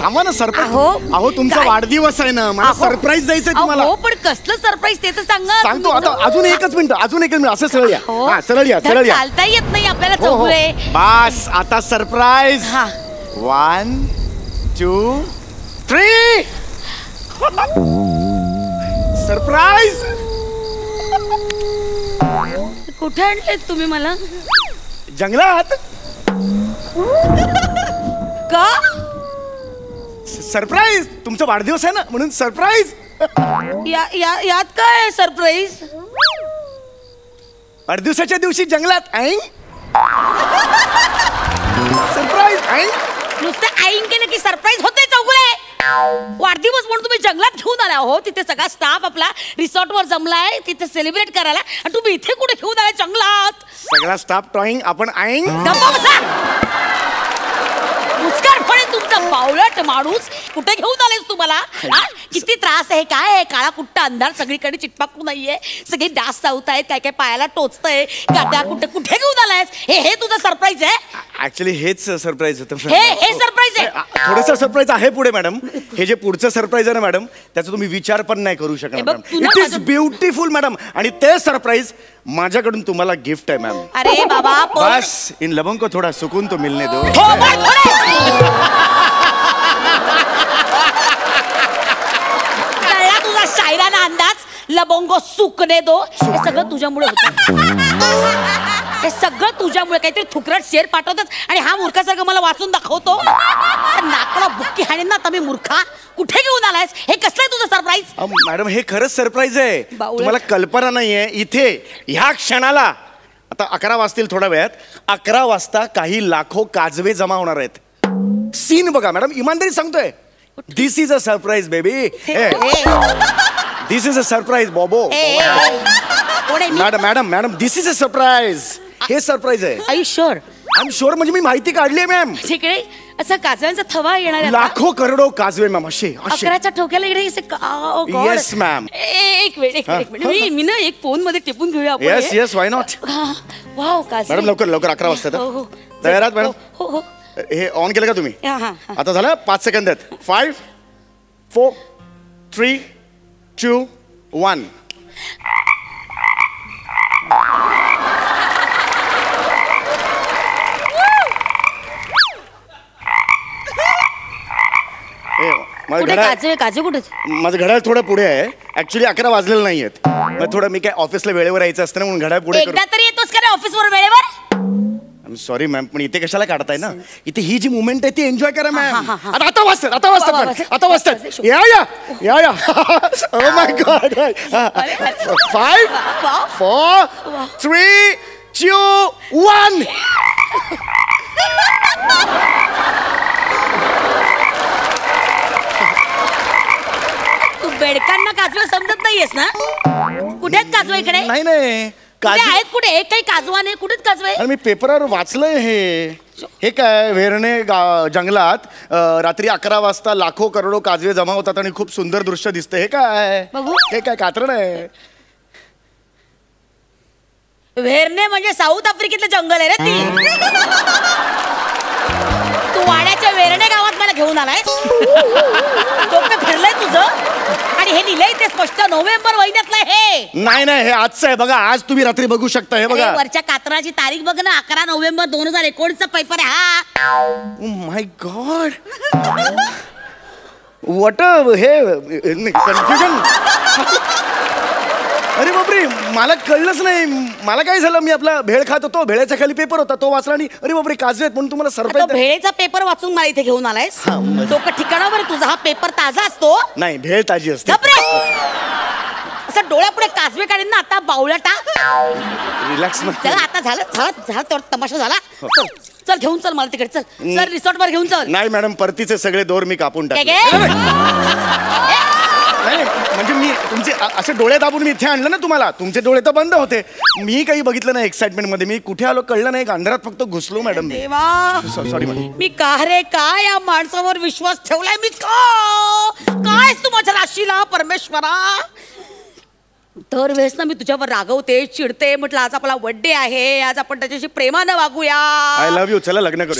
थांबा ना सरप्राईज. अहो तुमचा वाढदिवस आहे ना, मला सरप्राईज द्यायचंय तुम्हाला. हो पण कसलं सरप्राईज ते तर सांगा. सांगतो आता. अजून एकच मिनिट असं सरळ या. सरळ या. चालता येत नाही आपल्याला चौगुले. बस आता सरप्राईज. 1 2 3 सरप्राईज. कुठे आणले तुम्ही मला? जंगलात. का? सरप्राईज. तुमचा वाढदिवस आहे ना म्हणून सरप्राईज. यात काय सरप्राईज? वाढदिवसाच्या दिवशी जंगलात सरप्राईज. नुसतं आईन केलं की सरप्राईज होते चौगुले. वाढदिवस म्हणून तुम्ही जंगलात घेऊन आला हो. तिथे सगळा स्टाफ आपला रिसॉर्टवर जमलाय तिथे सेलिब्रेट करायला आणि तुम्ही इथे कुठे घेऊन आलाय जंगलात? सगळा स्टाफ टॉईंग आपण तुमचा बावळट माणूस. कुठे घेऊन आलेस तुम्हाला? किती त्रास आहे, काय आहे? काळा कुट्टा अंधार सगळीकडे चिटपाकू नाहीये. सगळे डास चावतायत, काय काय पायाला टोचतंय. कुठे घेऊन आलायस? हे तुझं सरप्राईज आहे? ऍक्च्युली हेच सरप्राईज होतं. हे सरप्राईज आहे? थोडंसं सरप्राईज आहे पुढे मॅडम. हे जे पुढचं सरप्राईज आहे ना मॅडम, त्याचा तुम्ही विचार पण नाही करू शकणार madam. It is beautiful madam. आणि ते सरप्राईज माझ्याकडून तुम्हाला गिफ्ट आहे मॅम. अरे बाबा बस इन लबों को थोड़ा सुकून तो मिलने दो. कळला तुझा शायराना अंदाज. लबोंगो सुकने दो. हे सगळं तुझ्यामुळे होतं. हे सगळं तुझ्यामुळे. काहीतरी थुकरट शेर पाठवतच आणि हा मूर्खासारखं मला वाचून दाखवतो. नाकला बुक्की हाणेन ना तुम्ही मूर्खा. कुठे घेऊन आलायस? हे कसलं आहे तुझं सरप्राईज? मॅडम हे खरंच सरप्राईज आहे. तुम्हाला कल्पना नाहीये. इथे ह्या क्षणाला आता 11 वाजतील थोड्या वेळात. 11 वाजता काही लाखो काजवे जमा होणार आहेत. सीन बघा मॅडम. इमानदारी सांगतोय. This is a surprise baby. This is a surprise बॉबो. Madam this is a surprise. हे सरप्राईज आहे. I sure? I am sure. म्हणजे मी माहिती काढली आहे मॅम. तिकडे असा काजव्यांचा थवा येणार आहे. लाखो करोडो काजवे मॅम. असे 11च्या ठोक्याला इकडे येस मॅम. एक मिनिट मी ना एक फोन मध्ये टिपून घेऊया आपण. Yes yes why not. Wow काजवे. मॅडम लवकर 11 वाजता तयार आहात मॅडम? हो. हे ऑन केलं का तुम्ही? आता झालं. 5 सेकंद आहेत. 5 4 3 2 1. माझं घड्याळ थोडं पुढे आहे. ऍक्च्युली 11 वाजलेलं नाहीयेत. थोडं मी काय ऑफिसला वेळेवर यायचं असतं ना म्हणून घड्याळ पुढे. एकदा तरी येतोस का रे ऑफिसवर वेळेवर? आय एम सॉरी मॅम पण इथे कशाला काढताय ना. इथे ही जी मुवमेंट आहे ती एन्जॉय करा मॅम. आता वाजतात. या ओह माय गॉड. 5 4 3 2 1. तू बेडकांना काजवे समजत नाहीयेस ना? कुठे आहेत काजवे इकडे? नाही आहेत कुठे? एक काही काजवा नाही. कुठेच काजवे? मी पेपरवर वाचलंय. हे काय वेरणे जंगलात रात्री 11 वाजता लाखो करोडो काजवे जमा होतात आणि खूप सुंदर दृश्य दिसतं. हे काय? हे काय कात्रण आहे? वेरणे म्हणजे साऊथ आफ्रिकेतलं जंगल आहे रे ती. तू वाड्याच्या वेरणे गावात मला घेऊन आलाय. डोकं फिरलंय तुझं? आणि हे लिहिलंय ते स्पष्ट नोव्हेंबर महिन्यातलं. हे नाही हे आजचं आहे बघा. आज तुम्ही रात्री बघू शकता. हे बघा वरच्या कात्राची तारीख बघ ना. 11 नोव्हेंबर 2019 पेपर आहे हा. Oh my God. व्हॉट हे कन्फ्युजन. अरे बापरे मला कळलंच नाही. मला काय झालं. मी आपला भेळ खात होतो. भेळ्याच्या खाली पेपर होता तो वाचला आणि अरे बापरे काजवे आहेत म्हणून तुम्हाला सरप्राईज. भेळेचा पेपर वाचून मला इथे घेऊन आलायस? डोकं ठिकाणावर तुझा. हा पेपर ताजा असतो? नाही भेळ ताजी असते. असं डोळ्यापुढे काजवे काढेन ना आता बावळटा. रिलॅक्स. आता झालं तमाशा झाला. चल घेऊन चल मला तिकडे. चल रिसॉर्ट वर घेऊन चल. नाही मॅडम परतीचे सगळे दोर मी कापून टाकले. नाही म्हणजे मी तुमचे असे डोळे दाबून मी इथे आणलं ना तुम्हाला. तुमचे डोळे तर बंद होते. मी काही बघितलं नाही एक्साइटमेंट मध्ये. मी कुठे आलो कळलं नाही. अंधारात फक्त घुसलो मॅडम. Sorry madam. मी का रे काय या माणसावर विश्वास ठेवलाय मी? काय तू माझ्या राशीला परमेश्वरा. दरवेळेस ना मी तुझ्यावर रागवते, चिडते. म्हटलं आज आपला बर्थडे आहे, आज आपण त्याच्याशी प्रेमानं वागूया. I love you. चला लग्न करू.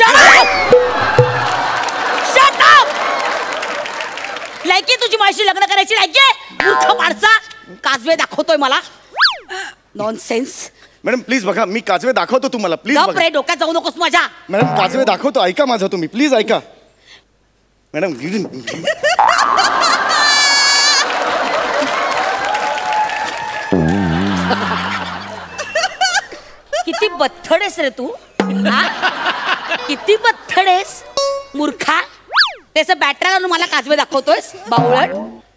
लायकी तुझी माझी लग्न करायची लायकी? मूर्ख माणसा, काजवे दाखवतोय मला. नॉनसेन्स. मॅडम प्लीज बघा, मी काजवे दाखवतो तुम्हाला. प्लीज बघा. डोक्यात जाऊ नकोस माझ्या. मॅडम काजवे दाखवतो, ऐका माझं तुम्ही. प्लीज ऐका मॅडम. किती बथडेस रे तू. किती बथडेस मूर्खा. त्याचं बॅटरी आणून मला काजवे दाखवतोयस बावळट.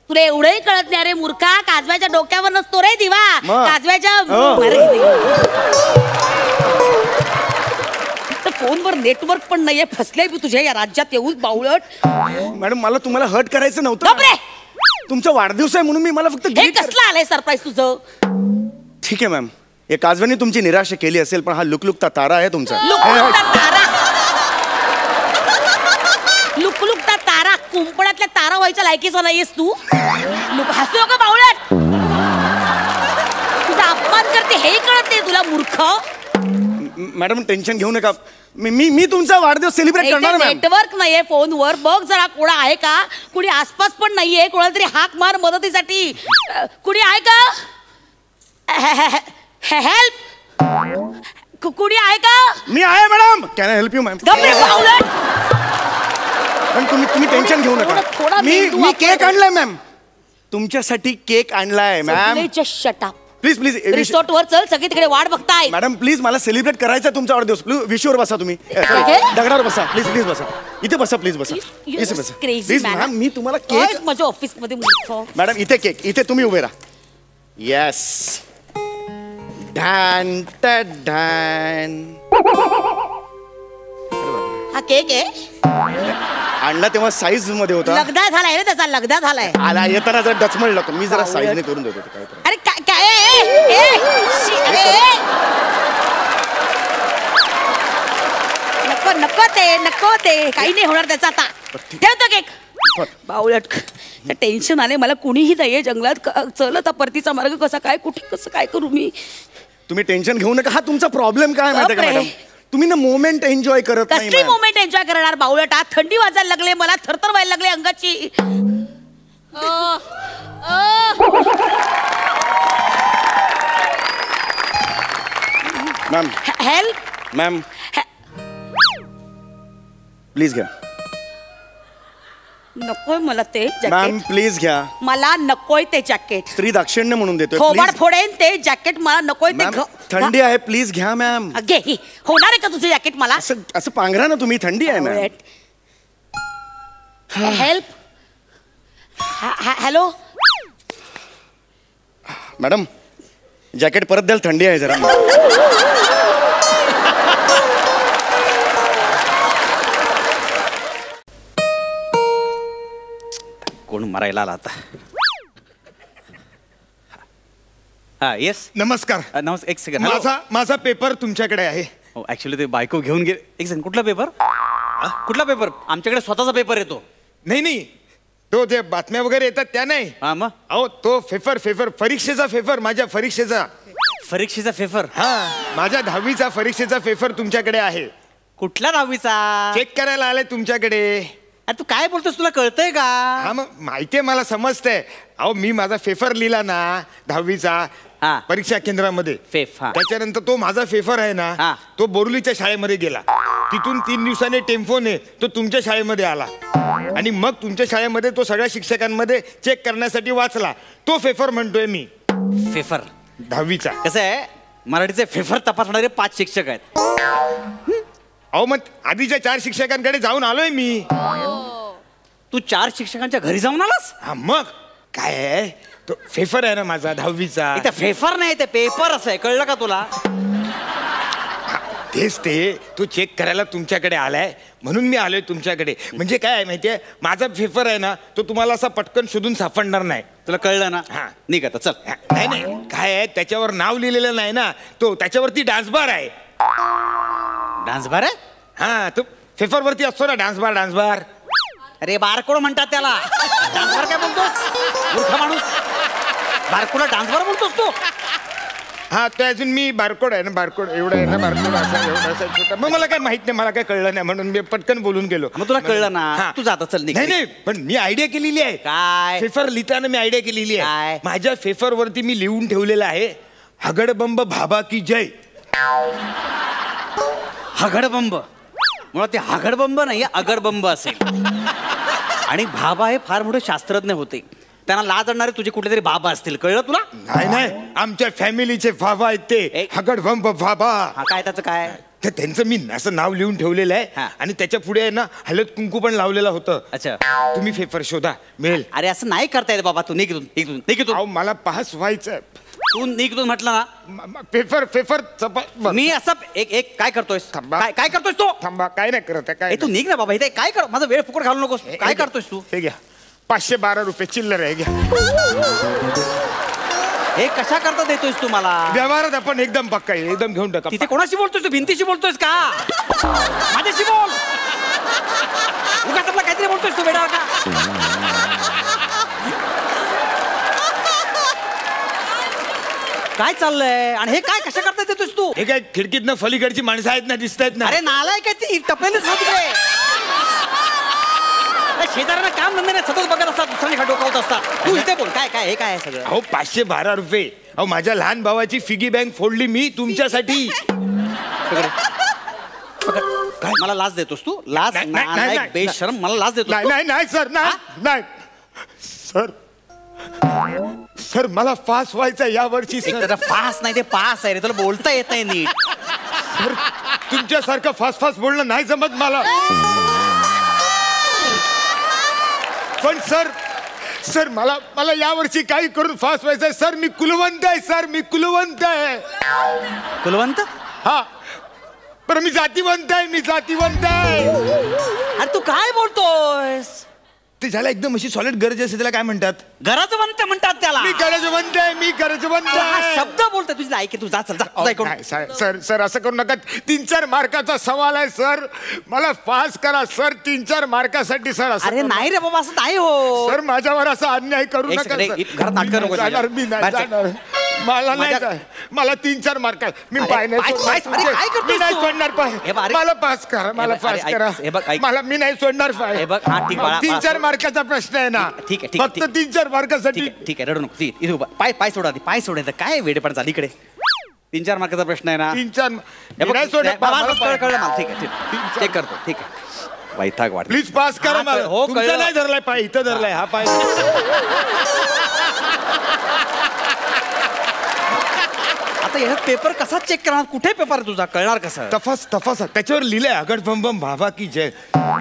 तुला एवढंही कळत नाही रे मूर्खा. काजव्याच्या डोक्यावर नसतो रे दिवा, काजव्याच्या फोनवर नेटवर्क पण नाहीये. फसले मी तुझ्या या राज्यात येऊन बावळट. मॅडम मला तुम्हाला हर्ट करायचं नव्हतं. तुमचा वाढदिवस आहे म्हणून मी मला फक्त हे कसलं आलंय सरप्राईज तुझं. ठीक आहे मॅम, या काजव्याने तुमची निराशा केली असेल, पण हा लुकलुकता तारा आहे तुमचा. लुकलुकता तारा. कुंपणातल्या तारा व्हायच्या लायकीचा नाहीयेस तू. हसू नका बावळट. तुझा अपमान करते हे कळत नाही तुला मूर्ख. मॅडम टेन्शन घेऊ नका. मी तुमचा वाढदिवस सेलिब्रेट करणार. नेटवर्क नाहीये फोनवर. बघ जरा कोण आहे का. कुणी आसपास पण नाहीये. कोणाला तरी हाक मार मदतीसाठी. कुणी आहे का. हेल्प. कुणी आहे का. मी आहे madam. Can I help you ma'am. पण तुम्ही टेन्शन घेऊ नका. मी केक आणलाय मॅम. तुमच्यासाठी केक आणलाय ma'am. Shut up. Please please resort वर चल. सगळी तिकडे वाट बघताय. मॅडम प्लीज मला सेलिब्रेट करायचा तुमचा वाढदिवस. प्लीज विशूवर बसा. तुम्ही दगडावर बसा. प्लीज प्लीज बसा. इथे बसा. प्लीज बसा. इथे बसा प्लीज मॅम. मी तुम्हाला केक माझ्या ऑफिस मध्ये. मॅडम इथे केक. इथे तुम्ही उभे राहा. येस. ढॅन ढॅन. हा केक आहे. आणला तेव्हा साईज मध्ये होता. लगदा झालाय रे त्याचा. लगदा झालाय. आला येताना जरा डचमळला. मी जरा साईजने करून देतो. अरे काय नको ते काही नाही होणार त्याचा. आता ठेवतो केक. बावळट. टेन्शन आले मला. कुणीही नाहीये जंगलात. चल आता परतीचा मार्ग कसा काय कुठे कसं काय करू मी. तुम्ही टेन्शन घेऊ नका. हा तुमचा प्रॉब्लेम काय माहिती का मॅडम. तुम्ही ना मोमेंट एन्जॉय करत नाही. कसली मोमेंट एन्जॉय करणार बावळटा. थंडी वाजायला लागले मला. थरथर व्हायला लागले अंगाची. Ma'am help. मॅम प्लीज घ्या. नकोय मला ते मॅम. प्लीज घ्या. मला नकोय ते जॅकेट. स्त्री दाक्षिण्य म्हणून देतोय. थोबाड फोडेन ते जॅकेट. मला नकोय ते. थंडी आहे. प्लीज घ्या मॅम. घे. होणार आहे का तुझं जॅकेट मला. असं पांघरा ना तुम्ही. थंडी आहे ma'am. Help. Hello madam jacket परत द्याल. थंडी आहे जरा. कोण मरायला आला आता. हा येस. नमस्कार. नमस्कार. एक सेकंड. माझा पेपर तुमच्याकडे आहे. ऍक्च्युली ते बायको घेऊन गेले. एक सेकंड. कुठला पेपर. कुठला पेपर. आमच्याकडे स्वतःचा पेपर येतो. नाही तो जे बातम्या वगैरे येतात त्या नाही. हा मग. अहो तो फेफर परीक्षेचा फेफर. माझ्या परीक्षेचा पेपर. हा माझ्या 10वीचा परीक्षेचा पेपर तुमच्याकडे आहे. कुठल्या 10वीचा. चेक करायला आलाय तुमच्याकडे. अरे तू काय बोलतोस. तुला कळतंय का. हा मग माहितीये मला. समजतंय. अहो मी माझा पेपर लिहिला ना 10वीचा परीक्षा केंद्रामध्ये. त्याच्यानंतर तो माझा पेपर आहे ना तो बोरुलीच्या शाळेमध्ये गेला. तिथून 3 दिवसाने टेम्पोने तो तुमच्या शाळेमध्ये आला. आणि मग तुमच्या शाळेमध्ये तो सगळ्या शिक्षकांमध्ये चेक करण्यासाठी वाचला. तो पेपर म्हणतोय मी. पेपर 10वीचा. कसं आहे मराठीचे पेपर तपासणारे 5 शिक्षक आहेत. अहो मग आधीच्या 4 शिक्षकांकडे जाऊन आलोय मी. तू 4 शिक्षकांच्या घरी जाऊन आलास. हा मग काय आहे. तो पेपर आहे ना माझा 10वीचा. इथे पेपर नाही ते पेपर असं आहे. कळलं का तुला. तेच ते. तो चेक करायला तुमच्याकडे आलाय म्हणून मी आलोय तुमच्याकडे. म्हणजे काय आहे माहितीये माझा पेपर आहे ना तो तुम्हाला असा पटकन शोधून सापडणार नाही. तुला कळलं ना. हा निघ आता चल. नाही काय आहे त्याच्यावर नाव लिहिलेलं नाही ना. तो त्याच्यावरती डान्स बार आहे. डान्स बार आहे. हा तो पेपर वरती असतो ना डान्स बार. अरे बारकोड म्हणतात त्याला. डान्स बार काय बोलतोस मूर्ख माणूस. बारकोडला डान्स बार बोलतोस तू? हा तो अजून मी बारकोड आहे ना, बारकोड एवढं आहे ना, बारकोड असा एवढा असा छोटा. मग मला काय माहित नाही, मला काय कळलं नाही म्हणून मी पटकन बोलून गेलो. मग तुला कळलं ना, तू जाता चल. नाही नाही, पण मी आयडिया केलेली आहे. काय? फेफर लिहिताना मी आयडिया केलेली आहे. माझ्या फेफर वरती मी लिहून ठेवलेलं आहे, हगडबंब भाभा की जय. हगडबंब मुळात ते हगडबंब नाही, अगडबंब असेल. आणि भाभा हे फार मोठे शास्त्रज्ञ होते, त्यांना लाज आणणारे तुझे कुठले तरी बाबा असतील. कळलं तुला? नाही नाही, आमच्या फॅमिलीचे बाबा आहेत ते, हगडबंब बाबा. हा काय त्याचं काय? तर त्यांचं मी असं नाव लिहून ठेवलेलं आहे आणि त्याच्या पुढे आहे ना हळद कुंकू पण लावलेलं होतं. अच्छा, तुम्ही फेफर शोधा, मिळेल. अरे असं नाही करता येत बाबा, तू निघून. मला पास व्हायचं. तू निघून म्हटलं ना, फेफर मी असं एक काय करतोयस? काय करतोयस तू? थांबा, काय नाही करत काय. तू निघ ना बाबा, इथे काय कर, माझा वेळ फुकट घालू नकोस. काय करतोयस तू? हे घ्या, 512 रुपये चिल्लर आहे, घ्या. हे कशा करता देतोयस तू मला? व्यवहारात आपण एकदम पक्का आहे, एकदम घेऊन टाका. तिथे कोणाशी बोलतोयस तू? भिंतीशी बोलतोयस का? माझ्याशी बोल. उगाच आपला काहीतरी बोलतोयस तू बेटा का? काय चाललंय? आणि हे काय कशा करता देतोयस तू? हे काय खिडकीतनं फलीकडची माणसं आहेत ना, दिसत आहेत ना. अरे नालाय काय, ती टपलेलीच होती. शेजाऱ्यांना काम धंदे नाही, सतत बघत असतात, दुसऱ्याने डोकावत असतात. तू इथे बोल, काय काय हे काय सगळं? अहो 512 रुपये. अहो माझ्या लहान भावाची फिगी बँक फोडली मी तुमच्यासाठी. काय मला लाज देतोस तू? लाज? बेशरम, मला लाज देतोस? नाही नाही सर, नाही सर. सर मला पास व्हायचं या वर्षी. पास नाही, ते पास आहे रे, तुला बोलता येत नाही नीट. सर तुमच्यासारखं फास्ट बोलणं नाही जमत मला. पण सर मला यावर्षी काही करून फास्ट व्हायचंय सर. मी कुलवंत आहे सर, मी कुलवंत आहे. कुलवंत? हा, पण मी जातीवंत आहे, मी जातीवंत आहे. अरे तू काय बोलतोयस? ते झालं एकदम अशी सॉलिड गरज असते, त्याला काय म्हणतात? गरजवंत म्हणतात त्याला. मी गरजवंत आहे, मी गरजवंत आहे. शब्द बोलतोय तुझी, ऐक तू, जा चल जा. सर असं करू नका. 3-4 मार्काचा सवाल आहे सर, मला पास करा सर. 3-4 मार्कासाठी सर. अरे नाही रे बाबा, असं नाही हो सर. माझ्यावर असा अन्याय करू नका. घरात नाटक नको. मी नाही जाणार, मला नाही, मला 3-4 मार्क. मी पाय नाही सोडणार पाय. मला पास करा, मला पास करा. मला मी नाही सोडणार पाय. 3-4 मार्काचा प्रश्न आहे ना. ठीक आहे, फक्त 3-4 मार्कासाठी. ठीक आहे, रडू नको. पाय सोडायचं काय वेडेपण झाली इकडे. 3-4 मार्काचा प्रश्न आहे ना. 3-4 नाही सोडणार. कळलं मला. ठीक आहे, चेक करतो. ठीक आहे, वैताग वाट. प्लीज पास करा मला. हो, तुमचा नाही धरलाय पाय, इथं धरलाय हा पाय. आता याच्यात पेपर कसा चेक करणार? कुठे पेपर तुझा कळणार कसं? तपास त्याच्यावर लिहिलंय हगडबंबम भाभा की जय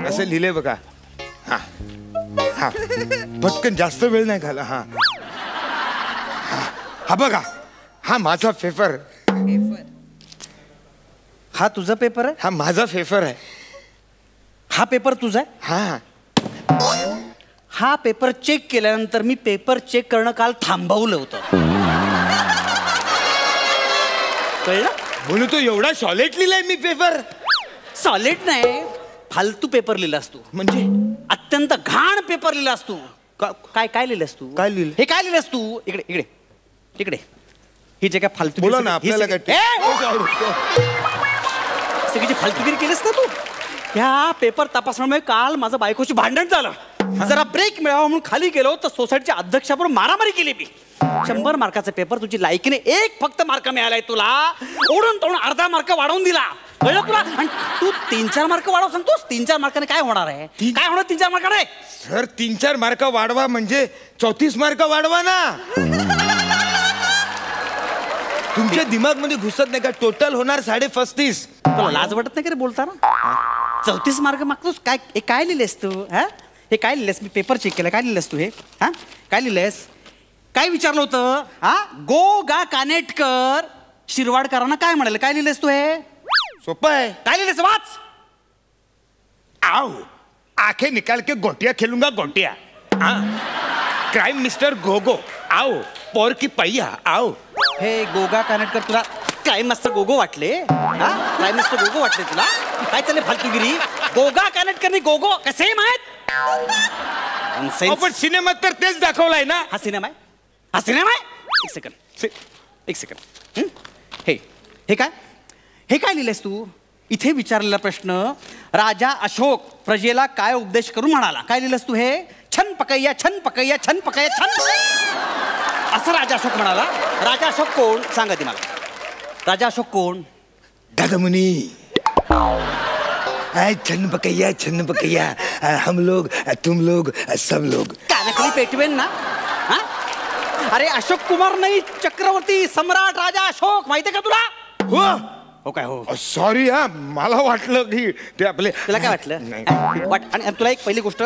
असं लिहिलंय बघा. हा हा, पटकन जास्त वेळ नाही घाला. हा हा बघा, हा माझा पेपर. हा तुझा पेपर आहे? हा माझा पेपर आहे. हा पेपर तुझा आहे? हा. हा पेपर चेक केल्यानंतर मी पेपर चेक करणं काल थांबवलं होतं. कळलं? म्हणून तो एवढा सॉलिड लिहिलाय मी पेपर. सॉलिड नाही, फालतू पेपर लिहिलास तू. म्हणजे अत्यंत घाण पेपर लिहिलास तू. काय लिहिलंस तू? काय लिहिलं? हे काय लिहिलंस तू? इकडे ही जे काय फालतू बोला ना, आपल्याला काय सगळी फालतूगिरी केलीस ना तू. ह्या पेपर तपासण्यामुळे काल माझं बायकोची भांडण झालं. जरा ब्रेक मिळावा म्हणून खाली गेलो तर सोसायटीच्या अध्यक्षाबरोबर मारामारी केली मी. 100 मार्काचा पेपर, तुझी लायकीने एक फक्त मार्क मिळालाय तुला. ओढून तोडून अर्धा मार्क वाढवून दिला. कळलं तुला? आणि तू 3-4 मार्क वाढव सांगतोस. 3-4 मार्काने काय होणार आहे? काय होणार 3-4 मार्काने? सर 3-4 मार्क वाढवा म्हणजे 34 मार्क वाढवा ना. तुमच्या दिमाग मध्ये घुसत नाही का? टोटल होणार 35.5. तुला लाज वाटत नाही का रे बोलताना? 34 मार्क मागतोस. काय लिहिलेस तू? हा, हे काय लिहिलेस? मी पेपर चेक केला. काय लिहिलेस तू? हे हा काय लिहिलेस? काय विचारलं होतं? हा, गो गा कानेटकर शिरवाडकरांना काय म्हणाले? काय लिहिलेस तू? हे सोपं आहे. काय लिहिलेस? वाच. आओ आंखें निकाल के गोटिया खेलूंगा गोटिया. क्राइम मिस्टर गोगो आओ. पोर की पहिया आओ. हे गोगा कानेटकर तुला क्राईम मास्टर गोगो वाटले? हा, क्राईम मिस्टर गोगो वाटले तुला? काय चालले फालतूगिरी? गोगा कानेटकर गोगो सेम आहेत. पण सिनेमात तर तेच दाखवलाय ना. हा सिनेमा आहे? एक सेकंड हे काय लिहिलंयस तू? इथे विचारलेला प्रश्न, राजा अशोक प्रजेला काय उपदेश करून म्हणाला, काय लिहिलंस तू? हे छन पकैया छन पकैया छन पकैया छन, असं राजा अशोक म्हणाला. राजा अशोक कोण सांगा ती मला. राजा अशोक कोण? दादामुनी. छन पकैया हम लोग तुम लोग सब लोग. कानाखाली पेटवेन ना. अरे अशोक कुमार नाही, चक्रवर्ती सम्राट राजा अशोक, माहितीये का तुला? हो काय? हो सॉरी हा, मला वाटलं की ते आपले. तुला काय वाटलं? आणि तुला एक पहिली गोष्ट,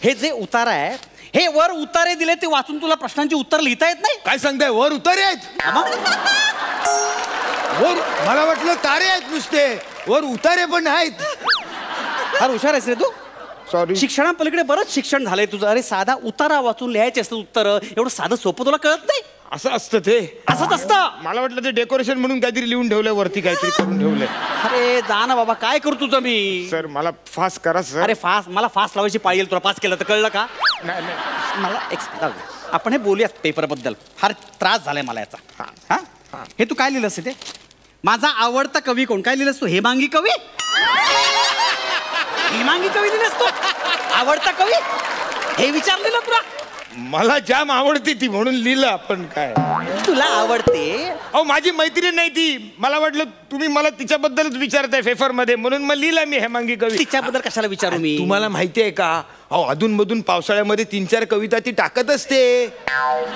हे जे उतार आहे, हे वर उतारे दिले ते वाचून तुला प्रश्नांची उत्तर लिहिता येत नाही. काय सांगताय? वर उतारे आहेत? वर मला वाटलं तारे आहेत नुसते, वर उतारे पण आहेत. फार हुशार आहेस रे तू. सॉरी. शिक्षणापलीकडे बरंच शिक्षण झालंय तुझं. अरे साधा उतारा वाचून लिहायचे असतं उत्तर, एवढं साधं सोपं तुला कळत नाही. असं असतं ते? असंच असतं. मला वाटलं ते डेकोरेशन म्हणून काहीतरी लिहून ठेवलंय वरती, काहीतरी करून ठेवलंय. अरे जा ना बाबा, काय करू तुझं मी? सर मला फास्ट करा सर. अरे फास्ट, मला फास्ट लावायची पाळी येईल तुला. पास केलं तर कळलं का? नाही मला आपण हे बोलूया पेपर बद्दल. फार त्रास झालाय मला याचा. हा हे तू काय लिहिलंस ते? माझा आवडता कवी कोण? काय लिहिलंस तू? हेमांगी कवी. हेमांगी कवी लिहिलंस तू? आवडता कवी हे विचारलेलं तुला? मला जाम आवडते ती म्हणून लिहिलं आपण. काय तुला आवडते? अहो माझी मैत्रीण नाही ती. मला वाटलं तुम्ही मला तिच्याबद्दलच विचारताय पेपर मध्ये, म्हणून मग लिहिला मी हेमांगी कवी. तिच्याबद्दल कशाला विचारू मी? तुम्हाला माहिती आहे का, अहो अधूनमधून पावसाळ्यामध्ये 3-4 कविता ती टाकत असते.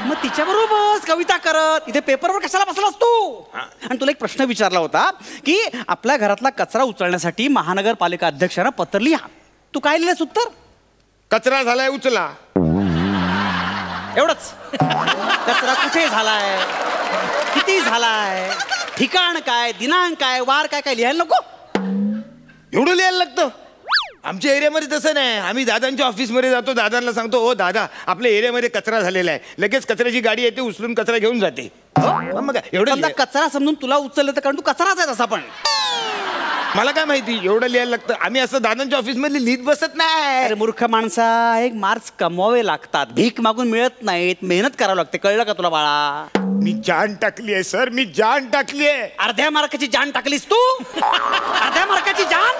मग तिच्याबरोबर कविता करत इथे पेपरवर कशाला बसलास तू? आणि तुला एक प्रश्न विचारला होता की आपल्या घरातला कचरा उचलण्यासाठी महानगरपालिका अध्यक्षांना पत्र लिहा. तू काय लिहिलंस उत्तर? कचरा झालाय उचला. एवढंच? कचरा कुठे झालाय, किती झालाय, ठिकाण काय, दिनांक काय, वार काय, काय लिहायला नको? एवढं लिहायला लागतं? आमच्या एरियामध्ये तसं नाही. आम्ही दादांच्या ऑफिसमध्ये जातो, दादांना सांगतो हो दादा आपल्या एरियामध्ये कचरा झालेला आहे, लगेच कचऱ्याची गाडी येते, उचलून कचरा घेऊन जाते. मग एवढं कचरा समजून तुला उचललं तर, कारण तू कचराच आहे तसा. पण मला काय माहिती एवढं लिहायला लागतं? आम्ही असं दादांच्या ऑफिस मध्ये लिहित बसत नाही. अरे मूर्ख माणसा, एक मार्क्स कमवावे लागतात, भीक मागून मिळत नाहीत, मेहनत करावं लागते. कळलं का तुला बाळा? मी जान टाकली आहे सर, मी जान टाकली आहे. अर्ध्या मार्काची जान टाकलीस तू? अर्ध्या मार्काची जान?